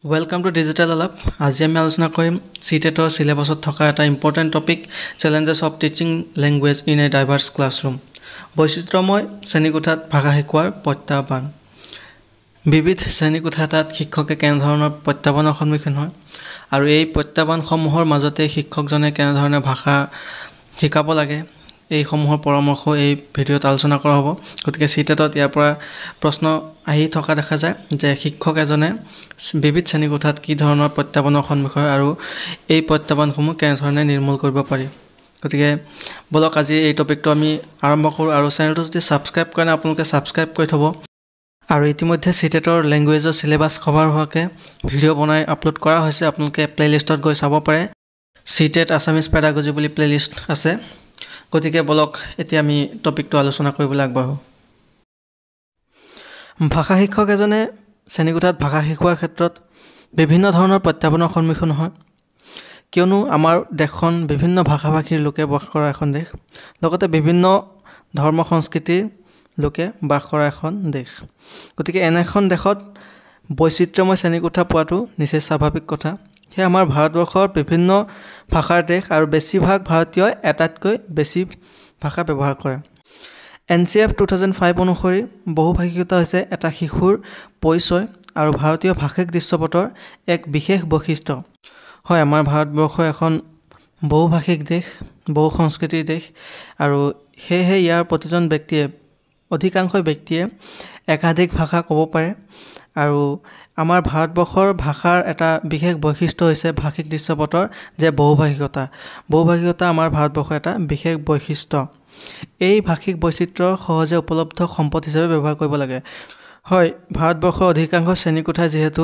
Welcome to digital আলাপ। আজি আমি আলোচনা কৰিম সিটেটৰ সিলেবাছত থকা এটা important topic challenges of teaching language in a diverse ক্লাছৰুম। বৈচিত্ৰ্যময় শ্ৰেণীকোঠাত ভাষা শিকোৱাৰ প্ৰত্যাহ্বান। বিবিধ শ্ৰেণীকোঠা এটাত শিক্ষকে কেনেধৰণৰ প্ৰত্যাহ্বানৰ সন্মুখীন হয় আৰু এই প্ৰত্যাহ্বানসমূহৰ মাজতে শিক্ষকজনে কেনেধৰণে ভাষা শিকাব লাগে এইসমূহৰ পৰামৰ্শ এই ভিডিঅ'ত আলোচনা কৰা হ'ব। গতিকে সিটেটত ইয়াৰ পৰা প্ৰশ্ন আহি থকা দেখা যায় যে শিক্ষক এজনে বিবিধ শ্ৰেণীকোঠাত কি ধৰণৰ প্ৰত্যাহ্বানৰ সন্মুখীন হয় আৰু এই প্ৰত্যাহ্বানসমূহ কেনেধৰণে নিৰ্মূল কৰিব পাৰি। গতিকে বলক আজি এই টপিকটো আমি আৰম্ভ কৰোঁ আৰু চেনেলটো যদি ছাবস্ক্ৰাইব কৰে নাই আপোনালোকে ছাবস্ক্ৰাইব কৰি থ'ব। আৰু ইতিমধ্যে সিটেটৰ লেংগুৱেজৰ চিলেবাছ কভাৰ হোৱাকৈ ভিডিঅ' বনাই আপলোড কৰা হৈছে, আপোনালোকে প্লে'লিষ্টত গৈ চাব পাৰে। সিটেট আছামিজ পেডাগজি বুলি প্লে'লিষ্ট আছে। গতিকে বলক এতিয়া আমি টপিকটো আলোচনা কৰিবলৈ আগবাঢ়োঁ। ভাষা শিক্ষক এজনে শ্ৰেণীকোঠাত ভাষা শিকোৱাৰ ক্ষেত্ৰত বিভিন্ন ধৰণৰ প্ৰত্যাহ্বানৰ সন্মুখীন হয়, কিয়নো আমাৰ দেশখন বিভিন্ন ভাষা ভাষীৰ লোকে বাস কৰা এখন দেশ, লগতে বিভিন্ন ধৰ্ম সংস্কৃতিৰ লোকে বাস কৰা এখন দেশ। গতিকে এনে এখন দেশত বৈচিত্ৰ্যময় শ্ৰেণীকোঠা পোৱাটো নিচেই স্বাভাৱিক কথা। সেয়ে আমাৰ ভাৰতবৰ্ষৰ বিভিন্ন ভাষাৰ দেশ আৰু বেছিভাগ ভাৰতীয়ই এটাতকৈ বেছি ভাষা ব্যৱহাৰ কৰে। NCF 2005 অনুসৰি বহুভাষিকতা হৈছে এটা শিশুৰ পৰিচয় আৰু ভাৰতীয় ভাষিক দৃশ্যপটৰ এক বিশেষ বৈশিষ্ট্য। হয়, আমাৰ ভাৰতবৰ্ষ এখন বহুভাষিক দেশ, বহু সংস্কৃতিৰ দেশ আৰু সেয়েহে ইয়াৰ প্ৰতিজন ব্যক্তিয়ে অধিকাংশ ব্যক্তিয়ে একাধিক ভাষা ক'ব পাৰে। আৰু আমাৰ ভাৰতবৰ্ষৰ ভাষাৰ এটা বিশেষ বৈশিষ্ট্য হৈছে ভাষিক দৃশ্যপটৰ যে বহুভাষিকতা আমাৰ ভাৰতবৰ্ষৰ এটা বিশেষ বৈশিষ্ট্য। এই ভাষিক বৈচিত্ৰ্যৰ সহজে উপলব্ধ সম্পদ হিচাপে ব্যৱহাৰ কৰিব লাগে। হয়, ভাৰতবৰ্ষৰ অধিকাংশ শ্ৰেণীকোঠাই যিহেতু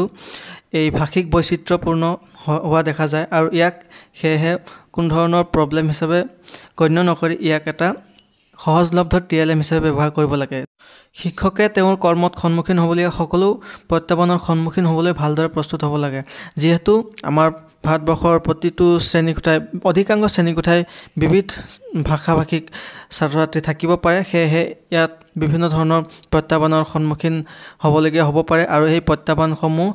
এই ভাষিক বৈচিত্ৰ্যপূৰ্ণ হোৱা দেখা যায় আৰু ইয়াক সেয়েহে কোনো ধৰণৰ প্ৰব্লেম হিচাপে গণ্য নকৰি ইয়াক এটা সহজলব্ধ TLM হিচাপে ব্যৱহাৰ কৰিব লাগে। শিক্ষকে তেওঁৰ কৰ্মত সন্মুখীন হ'বলগীয়া সকলো প্ৰত্যাহ্বানৰ সন্মুখীন হ'বলৈ ভালদৰে প্ৰস্তুত হ'ব লাগে। যিহেতু আমাৰ ভাৰতবৰ্ষৰ প্ৰতিটো শ্ৰেণীকোঠাই অধিকাংশ শ্ৰেণীকোঠাই বিবিধ ভাষা ভাষিক ছাত্ৰ ছাত্ৰী থাকিব পাৰে, সেয়েহে ইয়াত বিভিন্ন ধৰণৰ প্ৰত্যাহ্বানৰ সন্মুখীন হ'বলগীয়া হ'ব পাৰে আৰু এই প্ৰত্যাহ্বানসমূহ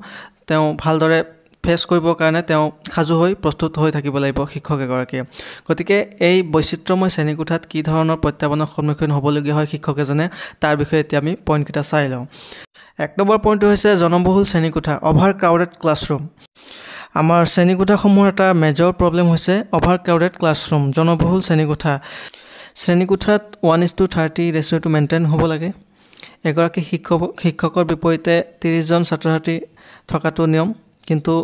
তেওঁ ভালদৰে ফেচ কৰিবৰ কাৰণে তেওঁ সাজু হৈ প্ৰস্তুত হৈ থাকিব লাগিব শিক্ষক এগৰাকীয়ে। গতিকে এই বৈচিত্ৰ্যময় শ্ৰেণীকোঠাত কি ধৰণৰ প্ৰত্যাহ্বানৰ সন্মুখীন হ'বলগীয়া হয় শিক্ষক এজনে, তাৰ বিষয়ে এতিয়া আমি পইণ্টকেইটা চাই লওঁ। 1 নম্বৰ পইণ্টটো হৈছে জনবহুল শ্ৰেণীকোঠা, অভাৰ ক্ৰাউডেড ক্লাছৰুম। আমাৰ শ্ৰেণীকোঠাসমূহৰ এটা মেজৰ প্ৰব্লেম হৈছে অভাৰ ক্ৰাউডেড ক্লাছৰুম, জনবহুল শ্ৰেণীকোঠা। শ্ৰেণীকোঠাত 1:30 ৰেচিঅ'টো মেইনটেইন হ'ব লাগে। এগৰাকী শিক্ষকৰ বিপৰীতে 30জন ছাত্ৰ ছাত্ৰী থকাটো নিয়ম, কিন্তু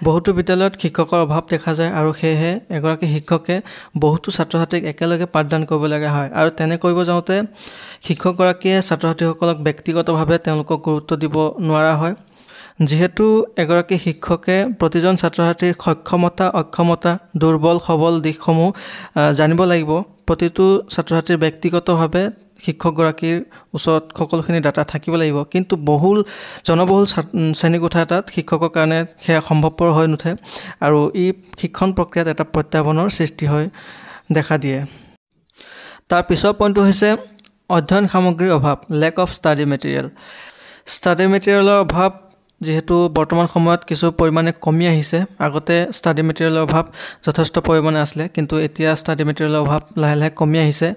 বহুতো বিদ্যালয়ত শিক্ষকৰ অভাৱ দেখা যায় আৰু সেয়েহে এগৰাকী শিক্ষকে বহুতো ছাত্ৰ ছাত্ৰীক একেলগে পাঠদান কৰিবলগীয়া হয় আৰু তেনে কৰিব যাওঁতে শিক্ষকগৰাকীয়ে ছাত্ৰ ছাত্ৰীসকলক ব্যক্তিগতভাৱে তেওঁলোকক গুৰুত্ব দিব নোৱাৰা হয়। যিহেতু এগৰাকী শিক্ষকে প্ৰতিজন ছাত্ৰ ছাত্ৰীৰ সক্ষমতা অক্ষমতা দুৰ্বল সবল দিশসমূহ জানিব লাগিব। প্ৰতিটো ছাত্ৰ ছাত্ৰীৰ ব্যক্তিগতভাৱে শিক্ষকগৰাকীৰ ওচৰত সকলোখিনি ডাটা থাকিব লাগিব, কিন্তু জনবহুল শ্ৰেণীকোঠা এটাত শিক্ষকৰ কাৰণে সেয়া সম্ভৱপৰ হৈ নুঠে আৰু ই শিক্ষণ প্ৰক্ৰিয়াত এটা প্ৰত্যাহ্বানৰ সৃষ্টি হৈ দেখা দিয়ে। তাৰ পিছৰ পইণ্টটো হৈছে অধ্যয়ন সামগ্ৰীৰ অভাৱ, lack of study material. Study মেটেৰিয়েলৰ অভাৱ যিহেতু বৰ্তমান সময়ত কিছু পৰিমাণে কমি আহিছে। আগতে ষ্টাডি মেটেৰিয়েলৰ অভাৱ যথেষ্ট পৰিমাণে আছিলে, কিন্তু এতিয়া ষ্টাডি মেটেৰিয়েলৰ অভাৱ লাহে লাহে কমি আহিছে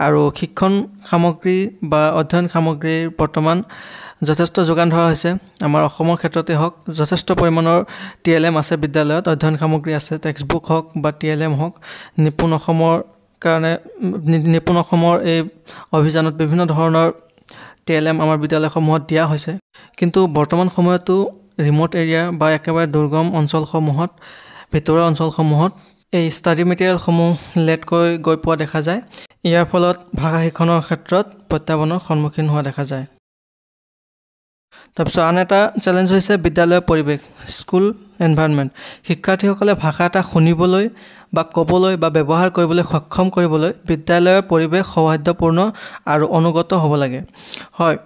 আৰু শিক্ষণ সামগ্ৰী বা অধ্যয়ন সামগ্ৰীৰ বৰ্তমান যথেষ্ট যোগান ধৰা হৈছে। আমাৰ অসমৰ ক্ষেত্ৰতে হওক যথেষ্ট পৰিমাণৰ TLM আছে, বিদ্যালয়ত অধ্যয়ন সামগ্ৰী আছে, টেক্সটবুক হওক বা TLM হওক। নিপুণ অসমৰ এই অভিযানত বিভিন্ন ধৰণৰ TLM আমাৰ বিদ্যালয়সমূহত দিয়া হৈছে, কিন্তু বৰ্তমান সময়তো ৰিম'ট এৰিয়া বা একেবাৰে দুৰ্গম অঞ্চলসমূহত ভিতৰুৱা অঞ্চলসমূহত এই ষ্টাডি মেটেৰিয়েলসমূহ লেটকৈ গৈ পোৱা দেখা যায়। ইয়াৰ ফলত ভাষা শিক্ষণৰ ক্ষেত্ৰত প্ৰত্যাহ্বানৰ সন্মুখীন হোৱা দেখা যায়। তাৰপিছত আন এটা চেলেঞ্জ হৈছে বিদ্যালয়ৰ পৰিৱেশ, স্কুল এনভাইৰনমেণ্ট। শিক্ষাৰ্থীসকলে ভাষা এটা শুনিবলৈ বা ক'বলৈ বা ব্যৱহাৰ কৰিবলৈ সক্ষম কৰিবলৈ বিদ্যালয়ৰ পৰিৱেশ সৌহাৰ্দ্যপূৰ্ণ আৰু অনুগত হ'ব লাগে। হয়,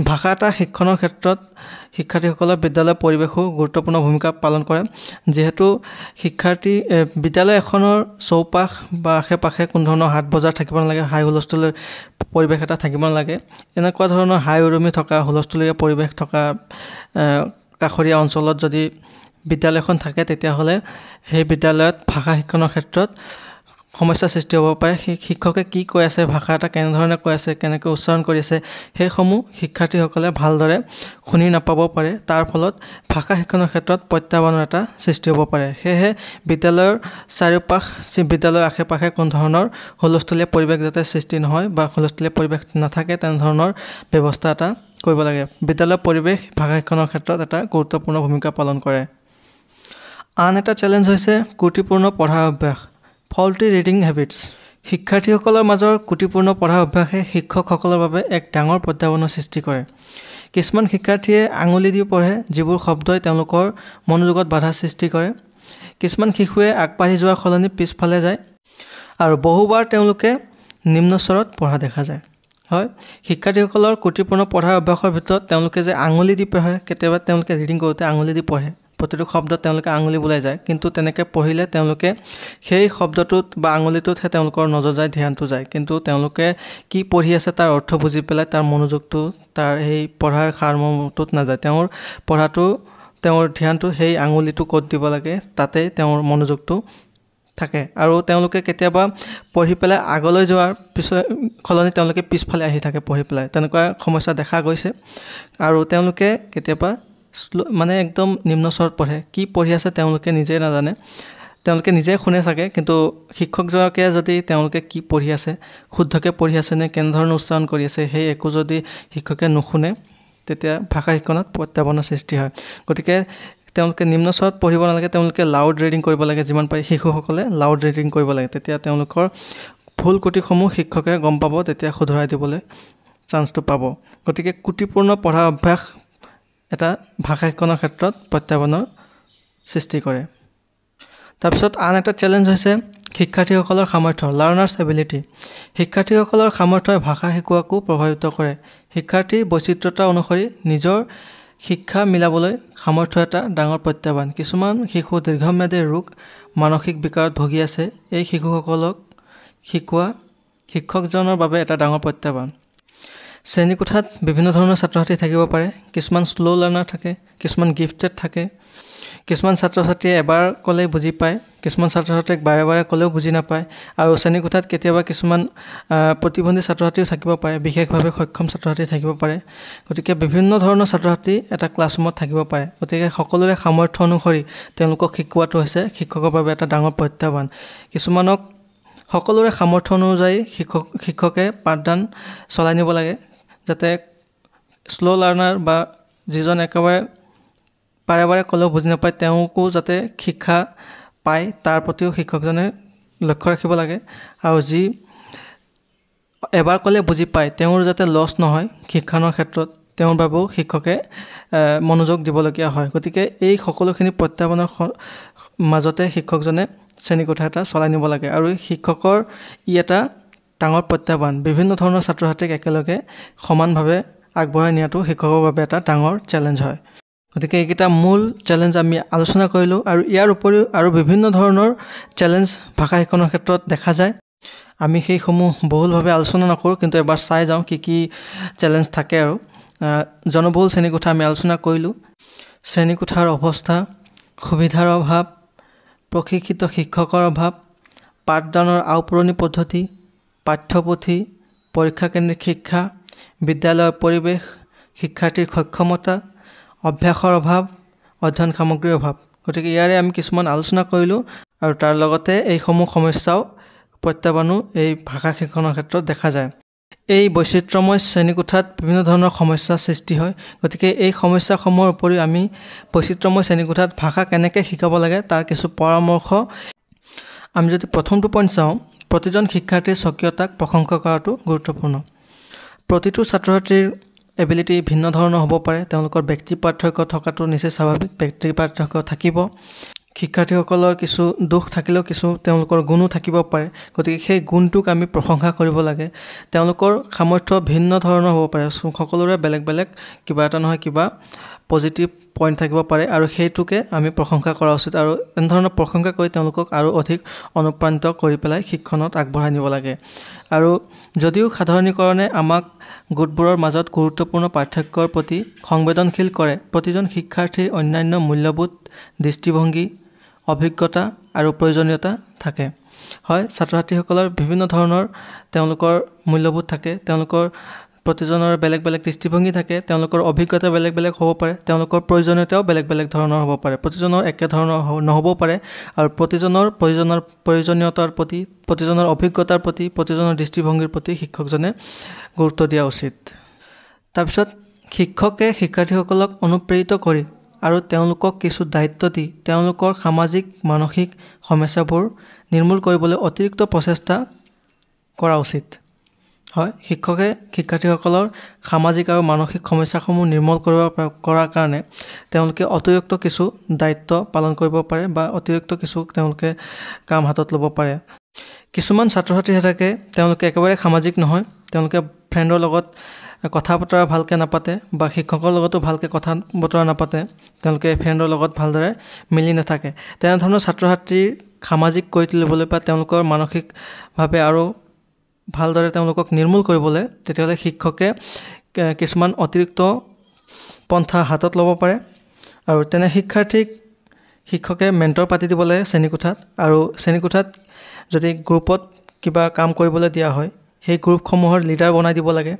ভাষা এটা শিক্ষণৰ ক্ষেত্ৰত শিক্ষাৰ্থীসকলৰ বিদ্যালয়ৰ পৰিৱেশো গুৰুত্বপূৰ্ণ ভূমিকা পালন কৰে। যিহেতু বিদ্যালয় এখনৰ চৌপাশ বা আশে পাশে কোনো ধৰণৰ হাট বজাৰ থাকিব নালাগে, হাই হুলস্থুলীয়া পৰিৱেশ এটা থাকিব নালাগে। এনেকুৱা ধৰণৰ হাই উৰুমি থকা হুলস্থুলীয়া পৰিৱেশ থকা কাষৰীয়া অঞ্চলত যদি বিদ্যালয়খন থাকে তেতিয়াহ'লে সেই বিদ্যালয়ত ভাষা শিক্ষণৰ ক্ষেত্ৰত সমস্যাৰ সৃষ্টি হ'ব পাৰে। শিক্ষকে কি কৈ আছে, ভাষা এটা কেনেধৰণে কৈ আছে, কেনেকৈ উচ্চাৰণ কৰি আছে, সেইসমূহ শিক্ষাৰ্থীসকলে ভালদৰে শুনি নাপাব পাৰে। তাৰ ফলত ভাষা শিক্ষণৰ ক্ষেত্ৰত প্ৰত্যাহ্বানৰ এটা সৃষ্টি হ'ব পাৰে। সেয়েহে বিদ্যালয়ৰ বিদ্যালয়ৰ আশে পাশে কোনো ধৰণৰ হুলস্থুলীয়া পৰিৱেশ যাতে সৃষ্টি নহয় বা হুলস্থুলীয়া পৰিৱেশ নাথাকে তেনেধৰণৰ ব্যৱস্থা এটা কৰিব লাগে। বিদ্যালয়ৰ পৰিৱেশ ভাষা শিক্ষণৰ ক্ষেত্ৰত এটা গুৰুত্বপূৰ্ণ ভূমিকা পালন কৰে। আন এটা চেলেঞ্জ হৈছে ত্ৰুটিপূৰ্ণ পঢ়াৰ অভ্যাস, ফল্টি ৰিডিং হেবিটছ। শিক্ষাৰ্থীসকলৰ মাজৰ ত্ৰুটিপূৰ্ণ পঢ়াৰ অভ্যাসে শিক্ষকসকলৰ বাবে এক ডাঙৰ প্ৰত্যাহ্বানৰ সৃষ্টি কৰে। কিছুমান শিক্ষাৰ্থীয়ে আঙুলি দি পঢ়ে, যিবোৰ শব্দই তেওঁলোকৰ মনোযোগত বাধা সৃষ্টি কৰে। কিছুমান শিশুৱে আগবাঢ়ি যোৱাৰ সলনি পিছফালে যায় আৰু বহুবাৰ তেওঁলোকে নিম্ন স্বৰত পঢ়া দেখা যায়। হয়, শিক্ষাৰ্থীসকলৰ ত্ৰুটিপূৰ্ণ পঢ়াৰ অভ্যাসৰ ভিতৰত তেওঁলোকে যে আঙুলি দি পঢ়ে, কেতিয়াবা তেওঁলোকে ৰিডিং কৰোঁতে আঙুলি দি পঢ়ে, প্ৰতিটো শব্দত তেওঁলোকে আঙুলি বুলাই যায়, কিন্তু তেনেকৈ পঢ়িলে তেওঁলোকে সেই শব্দটোত বা আঙুলিটোতহে তেওঁলোকৰ নজৰ যায়, ধ্যানটো যায়, কিন্তু তেওঁলোকে কি পঢ়ি আছে তাৰ অৰ্থ বুজি পেলাই তাৰ মনোযোগটো তাৰ সেই পঢ়াৰ সাৰমৰ্মটোত নাযায়। তেওঁৰ ধ্যানটো সেই আঙুলিটো ক'ত দিব লাগে তাতেই তেওঁৰ মনোযোগটো থাকে আৰু তেওঁলোকে কেতিয়াবা পঢ়ি পেলাই আগলৈ যোৱাৰ সলনি তেওঁলোকে পিছফালে আহি থাকে পঢ়ি পেলাই। তেনেকুৱা সমস্যা দেখা গৈছে আৰু তেওঁলোকে কেতিয়াবা একদম নিম্ন স্বৰত পঢ়ে। কি পঢ়ি আছে তেওঁলোকে নিজে নাজানে, তেওঁলোকে নিজে শুনে চাগে, কিন্তু শিক্ষকগৰাকীয়ে যদি তেওঁলোকে কি পঢ়ি আছে, শুদ্ধকৈ পঢ়ি আছে নে কেনেধৰণৰ উচ্চাৰণ কৰি আছে, সেই একো যদি শিক্ষকে নুশুনে তেতিয়া ভাষা শিক্ষণত প্ৰত্যাহ্বানৰ সৃষ্টি হয়। গতিকে তেওঁলোকে নিম্ন স্বৰত পঢ়িব নালাগে, তেওঁলোকে লাউড ৰিডিং কৰিব লাগে। যিমান পাৰি শিশুসকলে লাউড ৰিডিং কৰিব লাগে, তেতিয়া তেওঁলোকৰ ভুল ত্ৰুটিসমূহ শিক্ষকে গম পাব, তেতিয়া শুধৰাই দিবলৈ চান্সটো পাব। গতিকে ত্ৰুটিপূৰ্ণ পঢ়াৰ অভ্যাস এটা ভাষা শিক্ষণৰ ক্ষেত্ৰত প্ৰত্যাহ্বানৰ সৃষ্টি কৰে। তাৰপিছত আন এটা চেলেঞ্জ হৈছে শিক্ষাৰ্থীসকলৰ সামৰ্থ্য, লাৰ্ণাৰ্ছ এবিলিটি। শিক্ষাৰ্থীসকলৰ সামৰ্থ্যই ভাষা শিকোৱাকো প্ৰভাৱিত কৰে। শিক্ষাৰ্থীৰ বৈচিত্ৰতা অনুসৰি নিজৰ শিক্ষা মিলাবলৈ সামৰ্থ্য এটা ডাঙৰ প্ৰত্যাহ্বান। কিছুমান শিশু দীৰ্ঘম্যাদী ৰোগ, মানসিক বিকাৰত ভুগি আছে। এই শিশুসকলক শিকোৱা শিক্ষকজনৰ বাবে এটা ডাঙৰ প্ৰত্যাহ্বান। শ্ৰেণীকোঠাত বিভিন্ন ধৰণৰ ছাত্ৰ ছাত্ৰী থাকিব পাৰে। কিছুমান শ্ল' লাৰ্ণাৰ থাকে, কিছুমান গিফ্টেড থাকে। কিছুমান ছাত্ৰ ছাত্ৰীয়ে এবাৰ ক'লেই বুজি পায়, কিছুমান ছাত্ৰ ছাত্ৰীক বাৰে বাৰে ক'লেও বুজি নাপায় আৰু শ্ৰেণীকোঠাত কেতিয়াবা কিছুমান প্ৰতিবন্ধী ছাত্ৰ ছাত্ৰীও থাকিব পাৰে, বিশেষভাৱে সক্ষম ছাত্ৰ ছাত্ৰী থাকিব পাৰে। গতিকে বিভিন্ন ধৰণৰ ছাত্ৰ ছাত্ৰী এটা ক্লাছৰুমত থাকিব পাৰে। গতিকে সকলোৰে সামৰ্থ্য অনুসৰি তেওঁলোকক শিকোৱাটো হৈছে শিক্ষকৰ বাবে এটা ডাঙৰ প্ৰত্যাহ্বান। কিছুমানক সকলোৰে সামৰ্থ্য অনুযায়ী শিক্ষকে পাঠদান চলাই নিব লাগে, যাতে শ্ল' লাৰ্ণাৰ বা যিজন একেবাৰে বাৰে বাৰে ক'লেও বুজি নাপায় তেওঁকো যাতে শিক্ষা পায় তাৰ প্ৰতিও শিক্ষকজনে লক্ষ্য ৰাখিব লাগে। আৰু যি এবাৰ ক'লে বুজি পায় তেওঁৰ যাতে লছ নহয় শিক্ষণৰ ক্ষেত্ৰত, তেওঁৰ বাবেও শিক্ষকে মনোযোগ দিবলগীয়া হয়। গতিকে এই সকলোখিনি প্ৰত্যাহ্বানৰ মাজতে শিক্ষকজনে শ্ৰেণীকোঠা এটা চলাই নিব লাগে আৰু শিক্ষকৰ এটা ডাঙৰ প্ৰত্যাহ্বান। বিভিন্ন ধৰণৰ ছাত্ৰ ছাত্ৰীক একেলগে সমানভাৱে আগবঢ়াই নিয়াটো শিক্ষকৰ বাবে এটা ডাঙৰ চেলেঞ্জ হয়। গতিকে এইকেইটা মূল চেলেঞ্জ আমি আলোচনা কৰিলোঁ আৰু ইয়াৰ উপৰিও আৰু বিভিন্ন ধৰণৰ চেলেঞ্জ ভাষা শিক্ষণৰ ক্ষেত্ৰত দেখা যায়। আমি সেইসমূহ বহুলভাৱে আলোচনা নকৰোঁ, কিন্তু এবাৰ চাই যাওঁ কি কি চেলেঞ্জ থাকে। আৰু জনবহুল শ্ৰেণীকোঠা আমি আলোচনা কৰিলোঁ। শ্ৰেণীকোঠাৰ অৱস্থা, সুবিধাৰ অভাৱ, প্ৰশিক্ষিত শিক্ষকৰ অভাৱ, পাঠদানৰ আওপুৰণি পদ্ধতি, পাঠ্যপুথি, পৰীক্ষাকেন্দ্ৰিক শিক্ষা, বিদ্যালয়ৰ পৰিৱেশ, শিক্ষাৰ্থীৰ সক্ষমতা, অভ্যাসৰ অভাৱ, অধ্যয়ন সামগ্ৰীৰ অভাৱ। গতিকে ইয়াৰে আমি কিছুমান আলোচনা কৰিলোঁ আৰু তাৰ লগতে এইসমূহ সমস্যাও প্ৰত্যাহ্বানো এই ভাষা শিক্ষণৰ ক্ষেত্ৰত দেখা যায়। এই বৈচিত্ৰ্যময় শ্ৰেণীকোঠাত বিভিন্ন ধৰণৰ সমস্যাৰ সৃষ্টি হয়। গতিকে এই সমস্যাসমূহৰ উপৰিও আমি বৈচিত্ৰ্যময় শ্ৰেণীকোঠাত ভাষা কেনেকৈ শিকাব লাগে তাৰ কিছু পৰামৰ্শ। আমি যদি প্ৰথমটো পইণ্ট চাওঁ, প্ৰতিজন শিক্ষাৰ্থীৰ স্বকীয়তাক প্ৰশংসা কৰাটো গুৰুত্বপূৰ্ণ। প্ৰতিটো ছাত্ৰ ছাত্ৰীৰ এবিলিটি ভিন্ন ধৰণৰ হ'ব পাৰে, তেওঁলোকৰ ব্যক্তি পাৰ্থক্য থকাটো নিশ্চয় স্বাভাৱিক, ব্যক্তি পাৰ্থক্য থাকিব। শিক্ষাৰ্থীসকলৰ কিছু দোষ থাকিলেও কিছু তেওঁলোকৰ গুণো থাকিব পাৰে। গতিকে সেই গুণটোক আমি প্ৰশংসা কৰিব লাগে। তেওঁলোকৰ সামৰ্থ্য ভিন্ন ধৰণৰ হ'ব পাৰে, সকলোৰে বেলেগ বেলেগ কিবা এটা নহয় কিবা পজিটিভ পইণ্ট থাকিব পাৰে আৰু সেইটোকে আমি প্ৰশংসা কৰা উচিত আৰু এনেধৰণৰ প্ৰশংসা কৰি তেওঁলোকক আৰু অধিক অনুপ্ৰাণিত কৰি পেলাই শিক্ষণত আগবঢ়াই নিব লাগে। আৰু যদিও সাধাৰণীকৰণে আমাক গোটবোৰৰ মাজত গুৰুত্বপূৰ্ণ পাৰ্থক্যৰ প্ৰতি সংবেদনশীল কৰে, প্ৰতিজন শিক্ষাৰ্থীৰ অন্যান্য মূল্যবোধ, দৃষ্টিভংগী, অভিজ্ঞতা আৰু প্ৰয়োজনীয়তা থাকে। হয়, ছাত্ৰ ছাত্ৰীসকলৰ বিভিন্ন ধৰণৰ তেওঁলোকৰ মূল্যবোধ থাকে, তেওঁলোকৰ প্ৰতিজনৰ বেলেগ বেলেগ দৃষ্টিভংগী থাকে, তেওঁলোকৰ অভিজ্ঞতা বেলেগ বেলেগ হ'ব পাৰে, তেওঁলোকৰ প্ৰয়োজনীয়তাও বেলেগ বেলেগ ধৰণৰ হ'ব পাৰে, প্ৰতিজনৰ একে ধৰণৰ নহ'বও পাৰে আৰু প্ৰতিজনৰ প্ৰয়োজনীয়তাৰ প্ৰতি, প্ৰতিজনৰ অভিজ্ঞতাৰ প্ৰতি, প্ৰতিজনৰ দৃষ্টিভংগীৰ প্ৰতি শিক্ষকজনে গুৰুত্ব দিয়া উচিত। তাৰপিছত শিক্ষকে শিক্ষাৰ্থীসকলক অনুপ্ৰেৰিত কৰি আৰু তেওঁলোকক কিছু দায়িত্ব দি তেওঁলোকৰ সামাজিক মানসিক সমস্যাবোৰ নিৰ্মূল কৰিবলৈ অতিৰিক্ত প্ৰচেষ্টা কৰা উচিত। হয়, শিক্ষকে শিক্ষাৰ্থীসকলৰ সামাজিক আৰু মানসিক সমস্যাসমূহ নিৰ্মূল কৰাৰ কাৰণে তেওঁলোকে অতিৰিক্ত কিছু দায়িত্ব পালন কৰিব পাৰে বা অতিৰিক্ত কিছু তেওঁলোকে কাম হাতত ল'ব পাৰে। কিছুমান ছাত্ৰ ছাত্ৰী থাকে তেওঁলোকে একেবাৰে সামাজিক নহয়, তেওঁলোকে ফ্ৰেণ্ডৰ লগত কথা বতৰা ভালকৈ নাপাতে বা শিক্ষকৰ লগতো ভালকৈ কথা বতৰা নাপাতে, তেওঁলোকে ফ্ৰেণ্ডৰ লগত ভালদৰে মিলি নাথাকে। তেনেধৰণৰ ছাত্ৰ ছাত্ৰীৰ সামাজিক কৰি তুলিবলৈ বা তেওঁলোকৰ মানসিকভাৱে আৰু ভালদৰে তেওঁলোকক নিৰ্মূল কৰিবলৈ তেতিয়াহ'লে শিক্ষকে কিছুমান অতিৰিক্ত পন্থা হাতত ল'ব পাৰে আৰু তেনে শিক্ষাৰ্থীক শিক্ষকে মেণ্টৰ পাতি দিব লাগে শ্ৰেণীকোঠাত। আৰু শ্ৰেণীকোঠাত যদি গ্ৰুপত কিবা কাম কৰিবলৈ দিয়া হয়, সেই গ্ৰুপসমূহৰ লিডাৰ বনাই দিব লাগে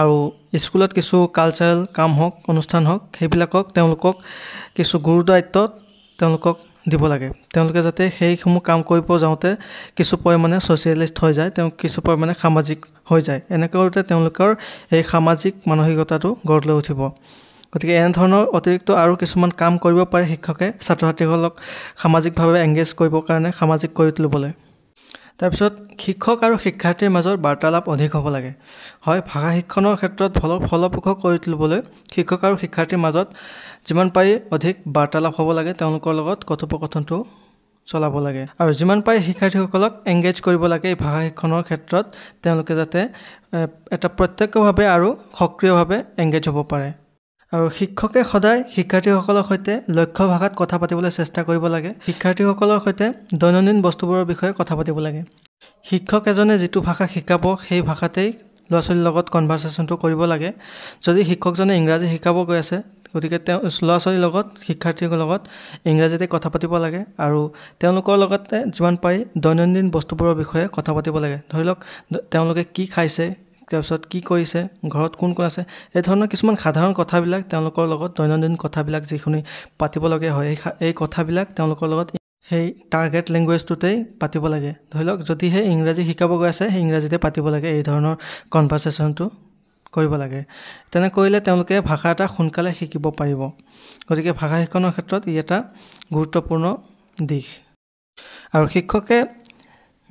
আৰু স্কুলত কিছু কালচাৰেল কাম হওক, অনুষ্ঠান হওক, সেইবিলাকক তেওঁলোকক কিছু গুৰু দায়িত্বত তেওঁলোকক দিব লাগে। তেওঁলোকে যাতে সেইসমূহ কাম কৰিব যাওঁতে কিছু পৰিমাণে ছ'চিয়েলিষ্ট হৈ যায়, তেওঁ কিছু পৰিমাণে সামাজিক হৈ যায়। এনেকৈ কৰোঁতে তেওঁলোকৰ এই সামাজিক মানসিকতাটো গঢ় লৈ উঠিব। গতিকে এনেধৰণৰ অতিৰিক্ত আৰু কিছুমান কাম কৰিব পাৰে শিক্ষকে ছাত্ৰ ছাত্ৰীসকলক সামাজিকভাৱে এংগেজ কৰিবৰ কাৰণে, সামাজিক কৰি তুলিবলৈ। তাৰপিছত শিক্ষক আৰু শিক্ষাৰ্থীৰ মাজৰ বাৰ্তালাপ অধিক হ'ব লাগে। হয়, ভাষা শিক্ষণৰ ক্ষেত্ৰত ফলপ্ৰসূ কৰি তুলিবলৈ শিক্ষক আৰু শিক্ষাৰ্থীৰ মাজত যিমান পাৰি অধিক বাৰ্তালাপ হ'ব লাগে, তেওঁলোকৰ লগত কথোপকথনটো চলাব লাগে আৰু যিমান পাৰি শিক্ষাৰ্থীসকলক এংগেজ কৰিব লাগে এই ভাষা শিক্ষণৰ ক্ষেত্ৰত, তেওঁলোকে যাতে এটা প্ৰত্যক্ষভাৱে আৰু সক্ৰিয়ভাৱে এংগেজ হ'ব পাৰে। আৰু শিক্ষকে সদায় শিক্ষাৰ্থীসকলৰ সৈতে লক্ষ্য ভাষাত কথা পাতিবলৈ চেষ্টা কৰিব লাগে। শিক্ষাৰ্থীসকলৰ সৈতে দৈনন্দিন বস্তুবোৰৰ বিষয়ে কথা পাতিব লাগে। শিক্ষক এজনে যিটো ভাষা শিকাব সেই ভাষাতেই ল'ৰা ছোৱালীৰ লগত কনভাৰ্চেশ্যনটো কৰিব লাগে। যদি শিক্ষকজনে ইংৰাজী শিকাব গৈ আছে, গতিকে তেওঁ ল'ৰা ছোৱালীৰ লগত, শিক্ষাৰ্থীৰ লগত ইংৰাজীতে কথা পাতিব লাগে আৰু তেওঁলোকৰ লগতে যিমান পাৰি দৈনন্দিন বস্তুবোৰৰ বিষয়ে কথা পাতিব লাগে। ধৰি লওক তেওঁলোকে কি খাইছে, তাৰপিছত কি কৰিছে, ঘৰত কোন কোন আছে, এই ধৰণৰ কিছুমান সাধাৰণ কথাবিলাক তেওঁলোকৰ লগত দৈনন্দিন কথাবিলাক যিখিনি পাতিবলগীয়া হয়, এই কথাবিলাক তেওঁলোকৰ লগত সেই টাৰ্গেট লেংগুৱেজটোতেই পাতিব লাগে। ধৰি লওক যদিহে ইংৰাজী শিকাব গৈ আছে, সেই ইংৰাজীতে পাতিব লাগে, এই ধৰণৰ কনভাৰ্চেশ্যনটো কৰিব লাগে। তেনে কৰিলে তেওঁলোকে ভাষা এটা সোনকালে শিকিব পাৰিব। গতিকে ভাষা শিক্ষণৰ ক্ষেত্ৰত ই এটা গুৰুত্বপূৰ্ণ দিশ। আৰু শিক্ষকে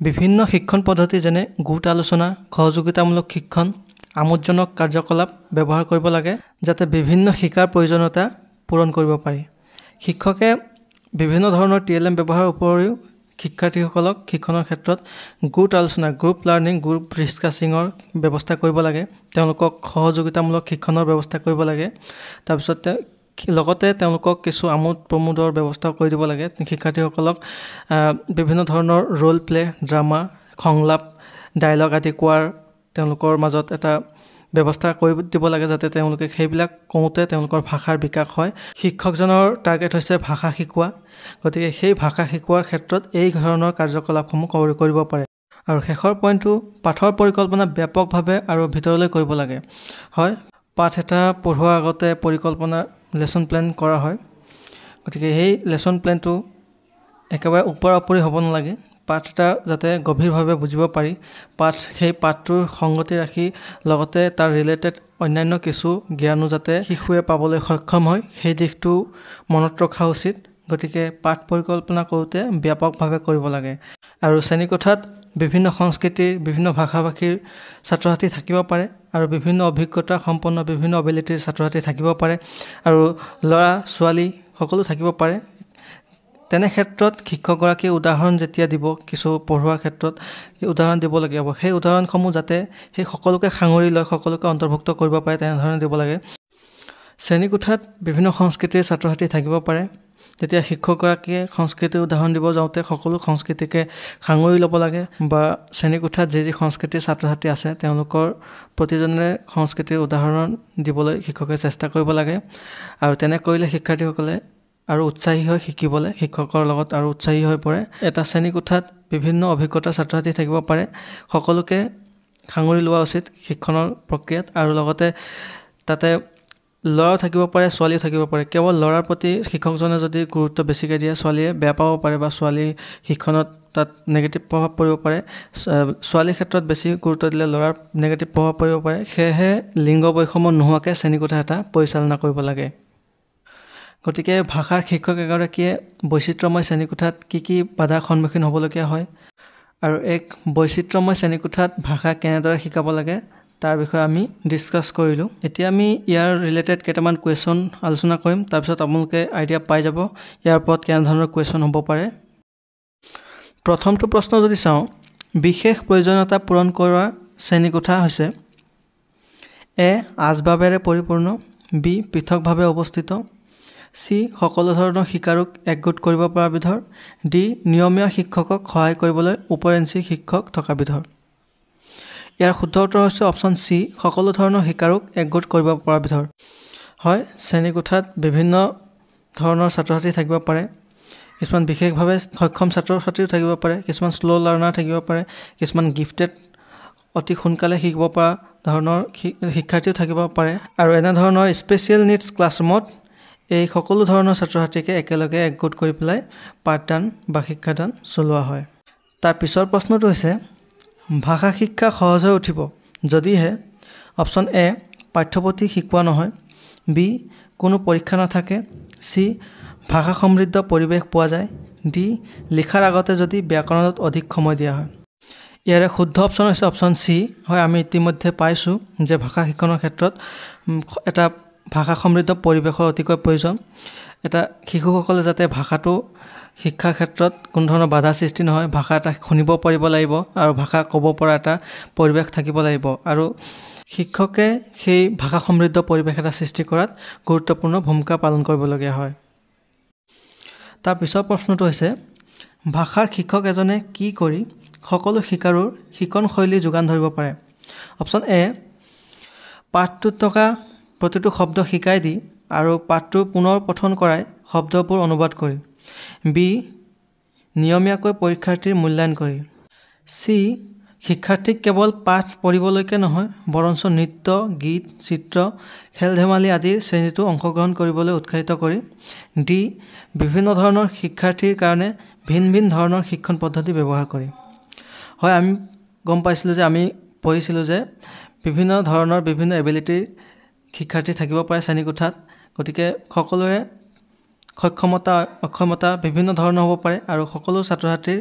বিভিন্ন শিক্ষণ পদ্ধতি যেনে গোট আলোচনা, সহযোগিতামূলক শিক্ষণ, আমোদজনক কাৰ্যকলাপ ব্যৱহাৰ কৰিব লাগে যাতে বিভিন্ন শিকাৰ প্ৰয়োজনীয়তা পূৰণ কৰিব পাৰি। শিক্ষকে বিভিন্ন ধৰণৰ TLM ব্যৱহাৰৰ উপৰিও শিক্ষাৰ্থীসকলক শিক্ষণৰ ক্ষেত্ৰত গোট আলোচনা, গ্ৰুপ লাৰ্ণিং, গ্ৰুপ ডিছকাছিঙৰ ব্যৱস্থা কৰিব লাগে। তেওঁলোকক সহযোগিতামূলক শিক্ষণৰ ব্যৱস্থা কৰিব লাগে। তাৰপিছত লগতে তেওঁলোকক কিছু আমোদ প্ৰমোদৰ ব্যৱস্থাও কৰি দিব লাগে। শিক্ষাৰ্থীসকলক বিভিন্ন ধৰণৰ ৰোল প্লে, ড্ৰামা, সংলাপ, ডায়লগ আদি কোৱাৰ তেওঁলোকৰ মাজত এটা ব্যৱস্থা কৰি দিব লাগে যাতে তেওঁলোকে সেইবিলাক কওঁতে তেওঁলোকৰ ভাষাৰ বিকাশ হয়। শিক্ষকজনৰ টাৰ্গেট হৈছে ভাষা শিকোৱা, গতিকে সেই ভাষা শিকোৱাৰ ক্ষেত্ৰত এই ধৰণৰ কাৰ্যকলাপসমূহ কৰিব পাৰে। আৰু শেষৰ পইণ্টটো, পাঠৰ পৰিকল্পনা ব্যাপকভাৱে আৰু ভিতৰলৈ কৰিব লাগে। হয়, পাঠ এটা পঢ়োৱাৰ আগতে পৰিকল্পনা, লেচন প্লেন কৰা হয়। গতিকে সেই লেচন প্লেনটো একেবাৰে ওপৰা ওপৰি হ'ব নালাগে। পাঠ এটা যাতে গভীৰভাৱে বুজিব পাৰি, সেই পাঠটোৰ সংগতি ৰাখি লগতে তাৰ ৰিলেটেড অন্যান্য কিছু জ্ঞানো যাতে শিশুৱে পাবলৈ সক্ষম হয়, সেই দিশটো মনত ৰখা উচিত। গতিকে পাঠ পৰিকল্পনা কৰোঁতে ব্যাপকভাৱে কৰিব লাগে। আৰু শ্ৰেণীকোঠাত বিভিন্ন সংস্কৃতিৰ, বিভিন্ন ভাষা ভাষীৰ ছাত্ৰ ছাত্ৰী থাকিব পাৰে আৰু বিভিন্ন অভিজ্ঞতা সম্পন্ন, বিভিন্ন এবিলিটিৰ ছাত্ৰ ছাত্ৰী থাকিব পাৰে আৰু ল'ৰা ছোৱালী সকলো থাকিব পাৰে। তেনে ক্ষেত্ৰত শিক্ষকগৰাকীয়ে উদাহৰণ যেতিয়া দিব, কিছু পঢ়োৱাৰ ক্ষেত্ৰত উদাহৰণ দিবলগীয়া হ'ব, সেই উদাহৰণসমূহ যাতে সেই সকলোকে সাঙুৰি লয়, সকলোকে অন্তৰ্ভুক্ত কৰিব পাৰে তেনেধৰণে দিব লাগে। শ্ৰেণীকোঠাত বিভিন্ন সংস্কৃতিৰ ছাত্ৰ ছাত্ৰী থাকিব পাৰে। তেতিয়া শিক্ষকগৰাকীয়ে সংস্কৃতিৰ উদাহৰণ দিব যাওঁতে সকলো সংস্কৃতিকে সাঙুৰি ল'ব লাগে, বা শ্ৰেণীকোঠাত যি সংস্কৃতিৰ ছাত্ৰ ছাত্ৰী আছে তেওঁলোকৰ প্ৰতিজনে সংস্কৃতিৰ উদাহৰণ দিবলৈ শিক্ষকে চেষ্টা কৰিব লাগে। আৰু তেনে কৰিলে শিক্ষাৰ্থীসকলে আৰু উৎসাহী হৈ শিকিবলৈ শিক্ষকৰ লগত আৰু উৎসাহী হৈ পৰে। এটা শ্ৰেণীকোঠাত বিভিন্ন অভিজ্ঞতাৰ ছাত্ৰ ছাত্ৰী থাকিব পাৰে। সকলোকে সাঙুৰি লোৱা উচিত শিক্ষণৰ প্ৰক্ৰিয়াত। আৰু লগতে তাতে ল'ৰাও থাকিব পাৰে, ছোৱালীও থাকিব পাৰে। কেৱল ল'ৰাৰ প্ৰতি শিক্ষকজনে যদি গুৰুত্ব বেছিকৈ দিয়ে, ছোৱালীয়ে বেয়া পাব পাৰে বা ছোৱালী শিক্ষণত তাত নেগেটিভ প্ৰভাৱ পৰিব পাৰে। ছোৱালীৰ ক্ষেত্ৰত বেছি গুৰুত্ব দিলে ল'ৰাৰ নেগেটিভ প্ৰভাৱ পৰিব পাৰে। সেয়েহে লিংগ বৈষম্য নোহোৱাকৈ শ্ৰেণীকোঠা এটা পৰিচালনা কৰিব লাগে। গতিকে ভাষাৰ শিক্ষক এগৰাকীয়ে বৈচিত্ৰ্যময় শ্ৰেণীকোঠাত কি বাধাৰ সন্মুখীন হ'বলগীয়া হয় আৰু এক বৈচিত্ৰ্যময় শ্ৰেণীকোঠাত ভাষা কেনেদৰে শিকাব লাগে তাৰ বিষয়ে আমি ডিছকাছ কৰিলোঁ। এতিয়া আমি ইয়াৰ ৰিলেটেড কেইটামান কুৱেশ্যন আলোচনা কৰিম। তাৰপিছত আপোনালোকে আইডিয়া পাই যাব ইয়াৰ ওপৰত কেনেধৰণৰ কুৱেশ্যন হ'ব পাৰে। প্ৰথমটো প্ৰশ্ন যদি চাওঁ, বিশেষ প্ৰয়োজনীয়তা পূৰণ কৰা শ্ৰেণীকোঠা হৈছে এ আচবাবেৰে পৰিপূৰ্ণ, বি পৃথকভাৱে অৱস্থিত, চি সকলো ধৰণৰ শিকাৰুক একগোট কৰিব পৰা বিধৰ, ডি নিয়মীয়া শিক্ষকক সহায় কৰিবলৈ উপৰেঞ্চি শিক্ষক থকা বিধৰ। ইয়াৰ শুদ্ধ উত্তৰ হৈছে অপশ্যন চি, সকলো ধৰণৰ শিকাৰুক একগোট কৰিব পৰা বিধৰ। হয়, শ্ৰেণীকোঠাত বিভিন্ন ধৰণৰ ছাত্ৰ ছাত্ৰী থাকিব পাৰে। কিছুমান বিশেষভাৱে সক্ষম ছাত্ৰ ছাত্ৰীও থাকিব পাৰে, কিছুমান শ্ল' লাৰ্ণাৰ থাকিব পাৰে, কিছুমান গিফটেড অতি সোনকালে শিকিব পৰা ধৰণৰ শিক্ষাৰ্থীও থাকিব পাৰে। আৰু এনেধৰণৰ স্পেচিয়েল নিডছ ক্লাছৰুমত এই সকলো ধৰণৰ ছাত্ৰ ছাত্ৰীকে একেলগে একগোট কৰি পেলাই পাঠদান বা শিক্ষাদান চলোৱা হয়। তাৰ পিছৰ প্ৰশ্নটো হৈছে ভাষা শিক্ষা সহজ হৈ উঠিব যদিহে অপশ্যন এ পাঠ্যপুথি শিকোৱা নহয়, বি কোনো পৰীক্ষা নাথাকে, চি ভাষা সমৃদ্ধ পৰিৱেশ পোৱা যায়, ডি লিখাৰ আগতে যদি ব্যাকৰণত অধিক সময় দিয়া হয়। ইয়াৰে শুদ্ধ অপশ্যন হৈছে অপশ্যন চি। হয়, আমি ইতিমধ্যে পাইছোঁ যে ভাষা শিক্ষণৰ ক্ষেত্ৰত এটা ভাষা সমৃদ্ধ পৰিৱেশৰ অতিকৈ প্ৰয়োজন। এটা শিশুসকলে যাতে ভাষাটো শিক্ষাৰ ক্ষেত্ৰত কোনো ধৰণৰ বাধা সৃষ্টি নহয়, ভাষা এটা শুনিব পাৰিব লাগিব আৰু ভাষা ক'ব পৰা এটা পৰিৱেশ থাকিব লাগিব। আৰু শিক্ষকে সেই ভাষা সমৃদ্ধ পৰিৱেশ এটা সৃষ্টি কৰাত গুৰুত্বপূৰ্ণ ভূমিকা পালন কৰিবলগীয়া হয়। তাৰ পিছৰ প্ৰশ্নটো হৈছে ভাষাৰ শিক্ষক এজনে কি কৰি সকলো শিকাৰুৰ শিকণ শৈলী যোগান ধৰিব পাৰে। অপশ্যন এ পাঠটোত থকা প্ৰতিটো শব্দ শিকাই দি আৰু পাঠটো পুনৰ পঠন কৰাই শব্দবোৰ অনুবাদ কৰি, বি নিয়মীয়াকৈ পৰীক্ষাৰ্থীৰ মূল্যায়ন কৰি, চি শিক্ষাৰ্থীক কেৱল পাঠ পঢ়িবলৈকে নহয় বৰঞ্চ নৃত্য, গীত, চিত্ৰ, খেল ধেমালি আদিৰ শ্ৰেণীতো অংশগ্ৰহণ কৰিবলৈ উৎসাহিত কৰি, ডি বিভিন্ন ধৰণৰ শিক্ষাৰ্থীৰ কাৰণে ভিন ভিন ধৰণৰ শিক্ষণ পদ্ধতি ব্যৱহাৰ কৰি। হয়, আমি গম পাইছিলোঁ যে আমি পঢ়িছিলোঁ যে বিভিন্ন ধৰণৰ বিভিন্ন এবিলিটিৰ শিক্ষাৰ্থী থাকিব পাৰে শ্ৰেণীকোঠাত। গতিকে সকলোৰে সক্ষমতা অক্ষমতা বিভিন্ন ধৰণৰ হ'ব পাৰে আৰু সকলো ছাত্ৰ ছাত্ৰীৰ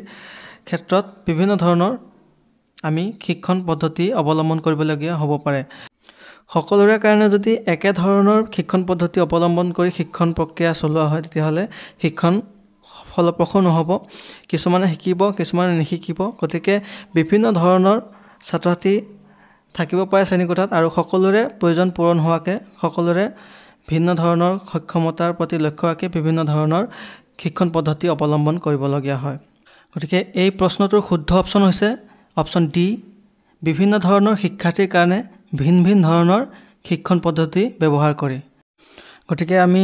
ক্ষেত্ৰত বিভিন্ন ধৰণৰ আমি শিক্ষণ পদ্ধতি অৱলম্বন কৰিবলগীয়া হ'ব পাৰে। সকলোৰে কাৰণে যদি একেধৰণৰ শিক্ষণ পদ্ধতি অৱলম্বন কৰি শিক্ষণ প্ৰক্ৰিয়া চলোৱা হয় তেতিয়াহ'লে শিক্ষণ ফলপ্ৰসূ নহ'ব। কিছুমানে শিকিব, কিছুমানে নিশিকিব। গতিকে বিভিন্ন ধৰণৰ ছাত্ৰ ছাত্ৰী থাকিব পাৰে শ্ৰেণীকোঠাত আৰু সকলোৰে প্ৰয়োজন পূৰণ হোৱাকৈ সকলোৰে ভিন্ন ধৰণৰ সক্ষমতাৰ প্ৰতি লক্ষ্য ৰাখি বিভিন্ন ধৰণৰ শিক্ষণ পদ্ধতি অৱলম্বন কৰিবলগীয়া হয়। গতিকে এই প্ৰশ্নটোৰ শুদ্ধ অপশ্যন হৈছে অপশ্যন ডি, বিভিন্ন ধৰণৰ শিক্ষাৰ্থীৰ কাৰণে ভিন ভিন ধৰণৰ শিক্ষণ পদ্ধতি ব্যৱহাৰ কৰি। গতিকে আমি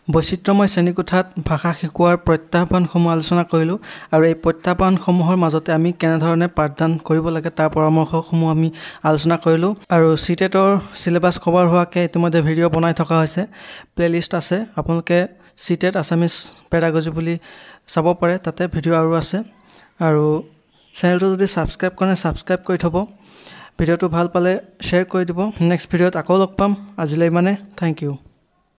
বৈচিত্ৰ্যময় শ্ৰেণীকোঠাত ভাষা শিকোৱাৰ প্ৰত্যাহ্বানসমূহ আলোচনা কৰিলোঁ আৰু এই প্ৰত্যাহ্বানসমূহৰ মাজতে আমি কেনেধৰণে পাঠদান কৰিব লাগে তাৰ পৰামৰ্শসমূহ আমি আলোচনা কৰিলোঁ। আৰু চিটেটৰ চিলেবাছ কভাৰ হোৱাকৈ ইতিমধ্যে ভিডিঅ' বনাই থকা হৈছে, প্লে'লিষ্ট আছে, আপোনালোকে চিটেট আছামিজ পেডাগজি বুলি চাব পাৰে, তাতে ভিডিঅ' আৰু আছে। আৰু চেনেলটো যদি ছাবস্ক্ৰাইব কৰে ছাবস্ক্ৰাইব কৰি থ'ব, ভিডিঅ'টো ভাল পালে শ্বেয়াৰ কৰি দিব। নেক্সট ভিডিঅ'ত আকৌ লগ পাম। আজিলৈ ইমানে, থেংক ইউ।